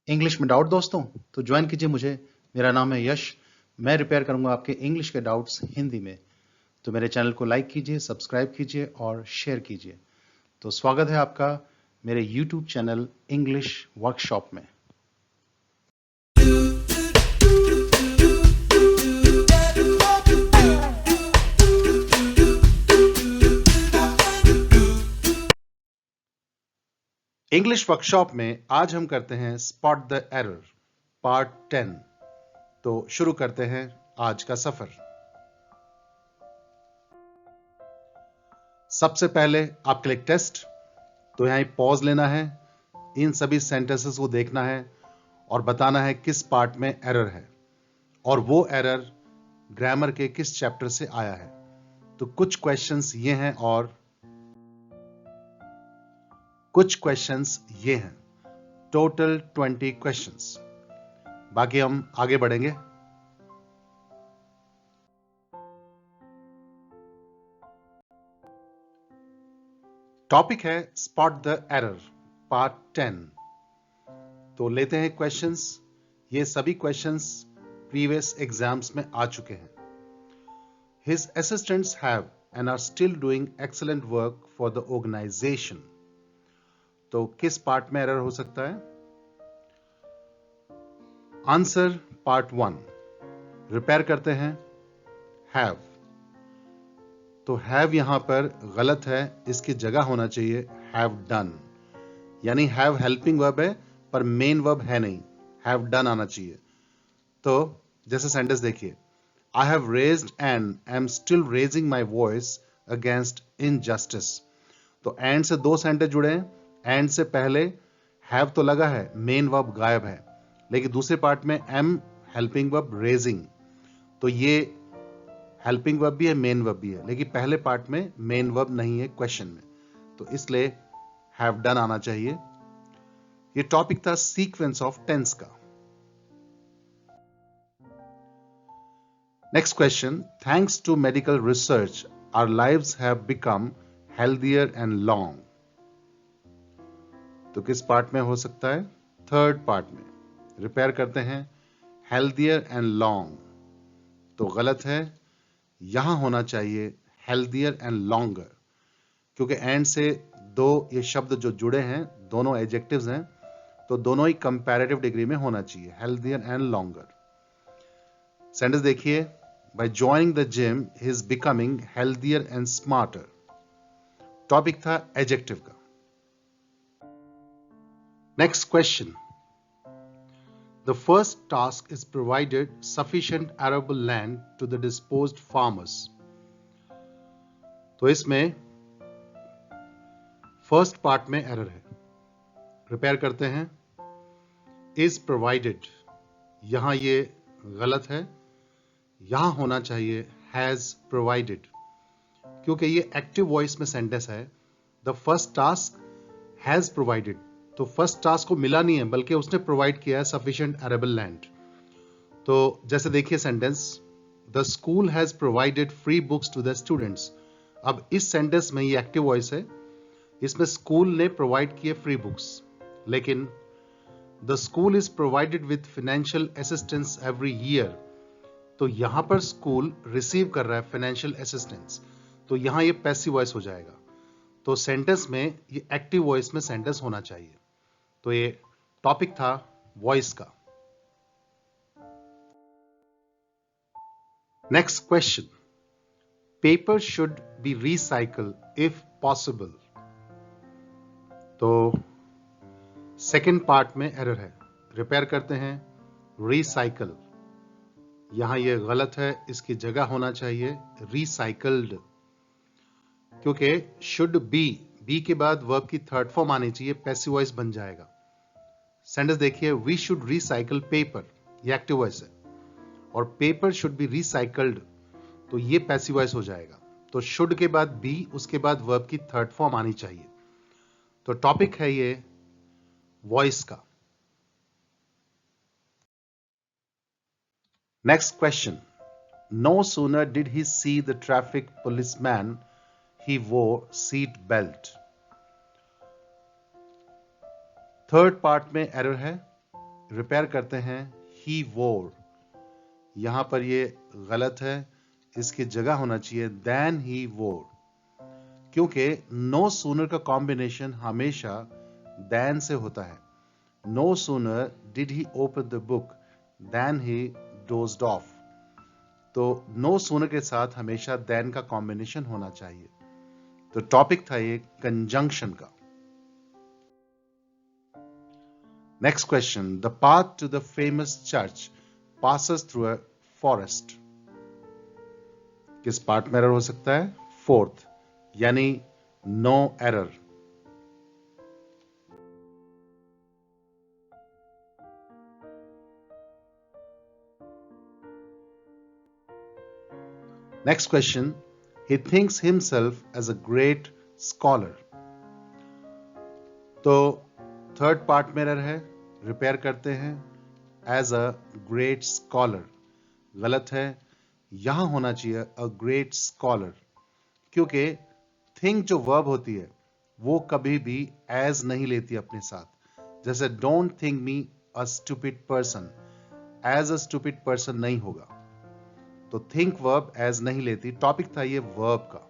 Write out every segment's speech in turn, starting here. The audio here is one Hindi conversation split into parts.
इंग्लिश में डाउट दोस्तों तो ज्वाइन कीजिए मुझे। मेरा नाम है यश। मैं रिपेयर करूंगा आपके इंग्लिश के डाउट्स हिंदी में। तो मेरे चैनल को लाइक कीजिए, सब्सक्राइब कीजिए और शेयर कीजिए। तो स्वागत है आपका मेरे YouTube चैनल इंग्लिश वर्कशॉप में। इंग्लिश वर्कशॉप में आज हम करते हैं स्पॉट द एरर पार्ट 10। तो शुरू करते हैं आज का सफर। सबसे पहले आपके लिए टेस्ट। तो यहां पॉज लेना है, इन सभी सेंटेंसेस को देखना है और बताना है किस पार्ट में एरर है और वो एरर ग्रामर के किस चैप्टर से आया है। तो कुछ क्वेश्चंस ये हैं और कुछ क्वेश्चंस ये हैं। Total 20 questions. बाकी हम आगे बढ़ेंगे। टॉपिक है स्पॉट द एरर पार्ट 10। तो लेते हैं क्वेश्चंस। ये सभी क्वेश्चंस प्रीवियस एग्जाम्स में आ चुके हैं। His assistants have and are still doing excellent work for the organization. तो किस पार्ट में एरर हो सकता है? Answer part 1। रिपेयर करते हैं हैव। तो हैव यहां पर गलत है, इसकी जगह होना चाहिए हैव डन। यानी हैव हेल्पिंग वर्ब है पर मेन वर्ब है नहीं, हैव डन आना चाहिए। तो जैसे सेंटेंस देखिए, I have raised and am still raising my voice against injustice. तो and से दो सेंटेंस जुड़े हैं। and से पहले have तो लगा है, मेन वर्ब गायब है, लेकिन दूसरे पार्ट में am हेल्पिंग वर्ब रेजिंग। तो ये हेल्पिंग वर्ब भी है, मेन वर्ब भी है, लेकिन पहले पार्ट में मेन वर्ब नहीं है क्वेश्चन में, तो इसलिए हैव डन आना चाहिए। ये टॉपिक था सीक्वेंस ऑफ टेंस का। Next question. Thanks to medical research, our lives have become healthier and long. तो किस पार्ट में हो सकता है? थर्ड पार्ट में। रिपेयर करते हैं healthier and long। तो गलत है, यहां होना चाहिए healthier and longer, क्योंकि and से दो ये शब्द जो जुड़े हैं दोनों एडजेक्टिव्स हैं, तो दोनों ही कंपैरेटिव डिग्री में होना चाहिए, healthier and longer। सेंटेंस देखिए, By joining the gym, he is becoming healthier and smarter. Topic था एडजेक्टिव का। Next question. The first task is provided sufficient arable land to the disposed farmers. तो इसमें फर्स्ट पार्ट में एरर है। रिपेयर करते हैं is provided, यहां ये गलत है, यहां होना चाहिए हैज प्रोवाइडेड, क्योंकि ये एक्टिव वॉइस में सेंटेंस है। The first task has provided, तो फर्स्ट टास्क को मिला नहीं है बल्कि उसने प्रोवाइड किया है सफिशिएंट अरेबल लैंड। तो जैसे देखिए sentence, the school has provided free books to the students. अब इस सेंटेंस में ये एक्टिव वॉइस है, इसमें स्कूल ने प्रोवाइड किए फ्री बुक्स, लेकिन the school is provided with financial assistance every year. तो यहां पर स्कूल रिसीव कर रहा है फाइनेंशियल असिस्टेंस, तो यहां ये पैसिव वॉइस हो जाएगा। तो सेंटेंस में ये एक्टिव वॉइस में सेंटेंस होना चाहिए। तो ये टॉपिक था वॉइस का। Next question, paper should be recycle if possible. तो सेकेंड पार्ट में एरर है। रिपेयर करते हैं रिसाइकल, यहां यह गलत है, इसकी जगह होना चाहिए रिसाइकल्ड, क्योंकि शुड बी के बाद वर्ब की थर्ड फॉर्म आनी चाहिए, पैसिव वॉइस बन जाएगा। सेंटेंस देखिए, वी शुड रिसाइकल पेपर, ये एक्टिव वॉइस है, और पेपर शुड बी रिसाइकल्ड, तो ये पैसिव वॉइस हो जाएगा। तो शुड के बाद बी, उसके बाद वर्ब की थर्ड फॉर्म आनी चाहिए। तो टॉपिक है ये वॉइस का। Next question. No sooner did he see the traffic policeman, he wore seat belt. Third part में एरर है। रिपेयर करते हैं he wore, यहां पर ये गलत है, इसकी जगह होना चाहिए than he wore, क्योंकि no sooner का कॉम्बिनेशन हमेशा than से होता है. No sooner did he open the book than he dozed off. तो no sooner के साथ हमेशा than का कॉम्बिनेशन होना चाहिए. तो टॉपिक था ये कंजंक्शन का. Next question. The path to the famous church passes through a forest. किस पार्ट में एरर हो सकता है? फोर्थ, यानी no error. Next question. He thinks himself as a great scholar. तो थर्ड पार्ट में एरर है, रिपेयर करते हैं as a great scholar. गलत है, यहां होना चाहिए a great scholar, क्योंकि think जो वर्ब होती है वो कभी भी as नहीं लेती अपने साथ. जैसे don't think me a stupid person, as a stupid person नहीं होगा. तो थिंक वर्ब एज नहीं लेती. टॉपिक था ये वर्ब का.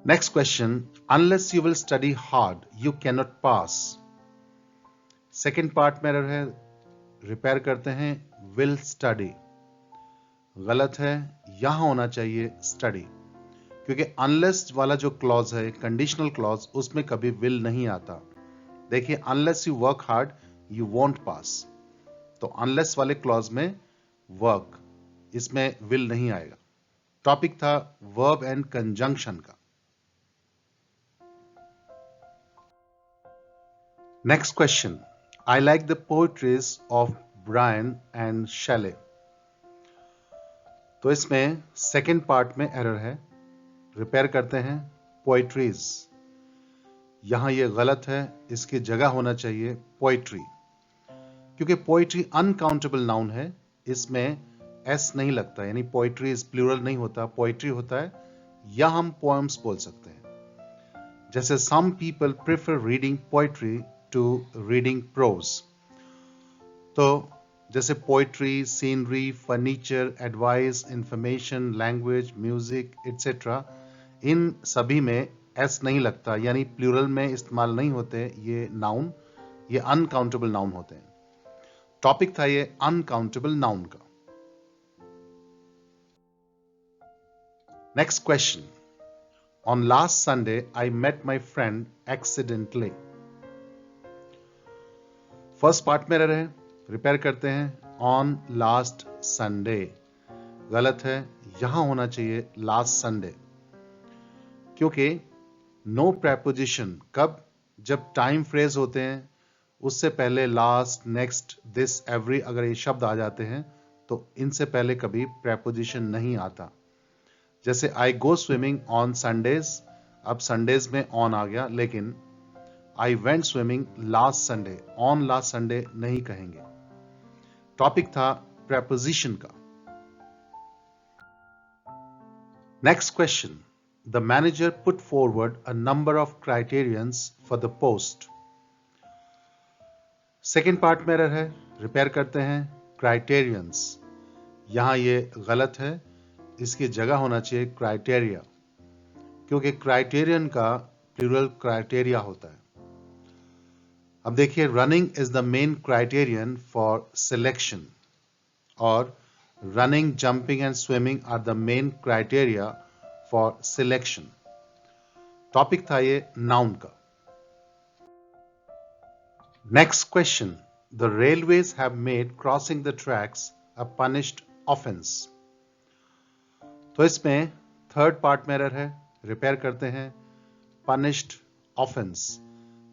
Next question. Unless you will study hard you can not pass. Second part में एरर है, रिपेयर करते हैं विल स्टडी. गलत है, यहां होना चाहिए स्टडी, क्योंकि अनलेस वाला जो क्लॉज है कंडीशनल क्लॉज, उसमें कभी विल नहीं आता. देखिए, unless you work hard you won't pass. तो अनलेस वाले क्लॉज में वर्क, इसमें विल नहीं आएगा. टॉपिक था वर्ब एंड कंजंक्शन का. Next question. I like the poetries of Byron and Shelley. तो इसमें सेकेंड पार्ट में एरर है, रिपेयर करते हैं पोएट्रीज. यहां यह गलत है, इसकी जगह होना चाहिए पोएट्री, क्योंकि पोइट्री अनकाउंटेबल नाउन है, इसमें एस नहीं लगता, यानी पोइट्री इज प्लूरल नहीं होता, पोइट्री होता है, या हम पोएम्स बोल सकते हैं. जैसे some people prefer reading poetry to reading prose. तो जैसे poetry, scenery, furniture, advice, information, language, music etcetera, इन सभी में एस नहीं लगता, यानी प्लूरल में इस्तेमाल नहीं होते ये नाउन, ये अनकाउंटेबल नाउन होते हैं. टॉपिक था ये अनकाउंटेबल नाउन का. Next question. On last Sunday I met my friend accidentally. First part में रहे, रिपेयर करते हैं ऑन लास्ट संडे. गलत है, यहां होना चाहिए लास्ट संडे, क्योंकि नो प्रेपोजिशन कब, जब टाइम फ्रेज होते हैं, उससे पहले लास्ट, नेक्स्ट, दिस, एवरी अगर ये शब्द आ जाते हैं तो इनसे पहले कभी प्रेपोजिशन नहीं आता. जैसे आई गो स्विमिंग ऑन संडेज, अब संडेज में ऑन आ गया, लेकिन I went swimming last Sunday, on last Sunday नहीं कहेंगे. टॉपिक था प्रेपोजिशन का. Next question. The manager put forward a number of criterions for the post. Second part में एरर है, रिपेयर करते हैं क्राइटेरियंस. यहां ये गलत है, इसकी जगह होना चाहिए क्राइटेरिया, क्योंकि क्राइटेरियन का प्लूरल क्राइटेरिया होता है. अब देखिए, running is the main criterion for selection, और running, jumping and swimming are the main criteria for selection. Topic था ये नाउन का. Next question. The railways have made crossing the tracks a punished offense. तो इसमें थर्ड पार्ट में एरर है, रिपेयर करते हैं punished offense.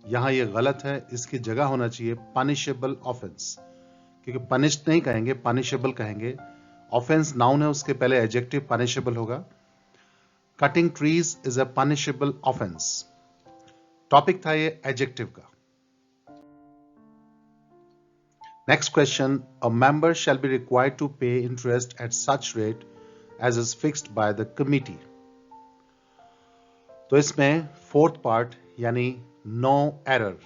यहां ये गलत है, इसकी जगह होना चाहिए punishable offense, क्योंकि punished नहीं कहेंगे, punishable कहेंगे. offense नाउन है, उसके पहले एडजेक्टिव punishable होगा. Cutting trees is a punishable offense. Topic था ये एडजेक्टिव का. Next question. A member shall be required to pay interest at such rate as is fixed by the committee. तो इसमें फोर्थ पार्ट यानी no error.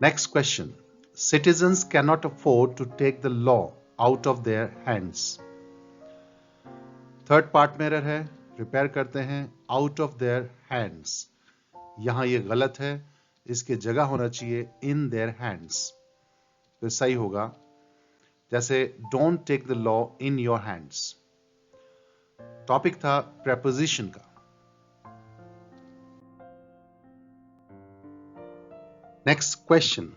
Next question. Citizens cannot afford to take the law out of their hands. Third part में एरर है, रिपेयर करते हैं out of their hands. यहां ये गलत है, इसके जगह होना चाहिए in their hands. तो सही होगा जैसे don't take the law in your hands. Topic था preposition का. Next question.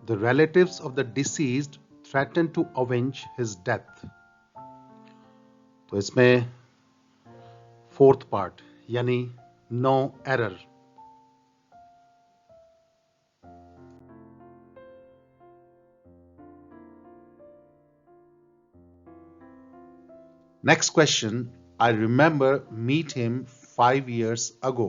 The relatives of the deceased threatened to avenge his death. तो इसमें फोर्थ पार्ट यानी no error. Next question. I remember meet him 5 years ago.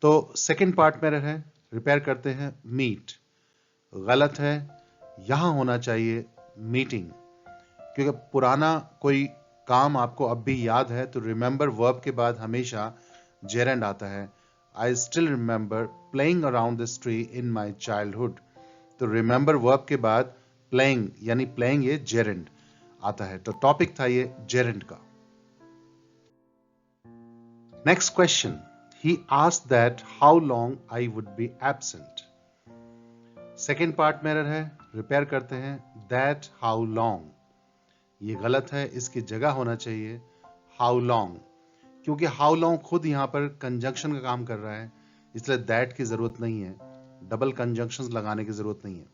तो सेकेंड पार्ट में एरर है, रिपेयर करते हैं मीट. गलत है, यहां होना चाहिए मीटिंग, क्योंकि पुराना कोई काम आपको अब भी याद है तो रिमेंबर वर्ब के बाद हमेशा जेरेंड आता है. I still remember playing around this tree in my childhood. तो रिमेंबर वर्ब के बाद प्लेइंग यानी प्लेइंग ये जेरेंड आता है. तो टॉपिक था ये जेरेंड का. Next question. He asked that how long I would be absent. Second part में एरर है, रिपेयर करते हैं that how long. ये गलत है, इसकी जगह होना चाहिए how long, क्योंकि how long खुद यहां पर कंजंक्शन का काम कर रहा है, इसलिए that की जरूरत नहीं है, डबल कंजंक्शंस लगाने की जरूरत नहीं है.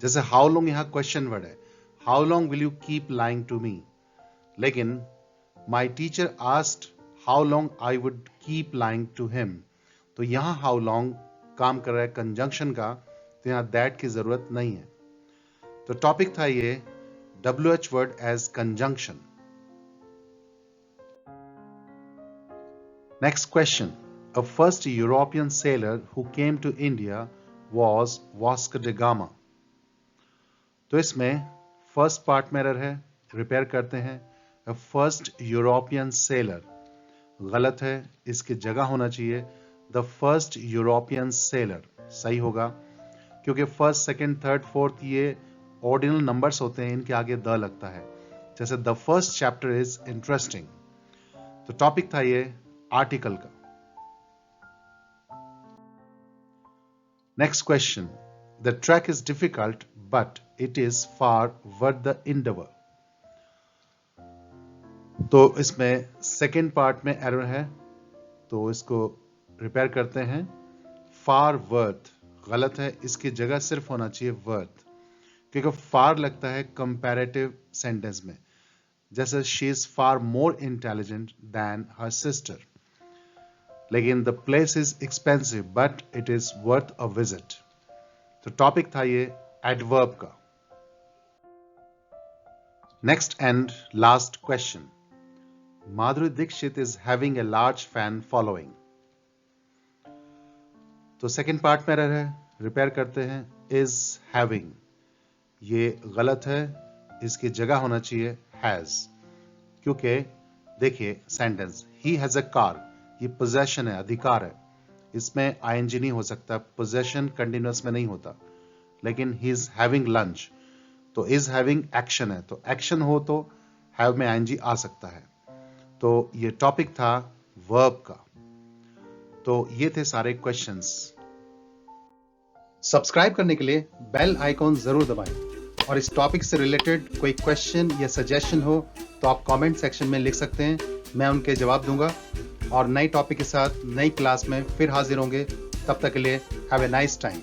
जैसे how long यहां क्वेश्चन वर्ड है, how long will you keep lying to me. लेकिन my teacher asked how long I would keep lying to him. तो यहां how long काम कर रहा है कंजंक्शन का, तो यहां that की जरूरत नहीं है. तो टॉपिक था ये WH word as conjunction. Next question. A first European sailor who came to India was Vasco da Gama. तो इसमें फर्स्ट पार्ट में एरर है, रिपेयर करते हैं a first European sailor. गलत है, इसकी जगह होना चाहिए द फर्स्ट यूरोपियन सेलर. सही होगा, क्योंकि फर्स्ट सेकंड थर्ड फोर्थ ये ऑर्डिनल नंबर्स होते हैं, इनके आगे द लगता है. जैसे the first chapter is interesting. तो टॉपिक था ये आर्टिकल का. Next question. The track is difficult but it is far worth the Endeavour. तो इसमें सेकेंड पार्ट में एरर है, तो इसको रिपेयर करते हैं फार वर्थ. गलत है, इसकी जगह सिर्फ होना चाहिए वर्थ, क्योंकि फार लगता है कंपैरेटिव सेंटेंस में. जैसे she is far more intelligent than her sister. लेकिन the place is expensive but it is worth a visit. तो टॉपिक था ये एडवर्ब का. Next and last question. Madhuri Dixit is having a large fan following. तो सेकेंड पार्ट में एरर है, रिपेयर करते हैं is having. ये गलत है, इसकी जगह होना चाहिए has, क्योंकि देखिए sentence he has a car, ये पोजेशन है, अधिकार है, इसमें ing नहीं हो सकता, पोजेशन कंटिन्यूअस में नहीं होता. लेकिन he is having lunch, तो is having एक्शन है, तो एक्शन हो तो have में ing आ सकता है. तो ये टॉपिक था वर्ब का. तो ये थे सारे क्वेश्चंस. सब्सक्राइब करने के लिए बेल आइकॉन जरूर दबाएं, और इस टॉपिक से रिलेटेड कोई क्वेश्चन या सजेशन हो तो आप कमेंट सेक्शन में लिख सकते हैं, मैं उनके जवाब दूंगा. और नई टॉपिक के साथ नई क्लास में फिर हाजिर होंगे. तब तक के लिए हैव ए नाइस टाइम.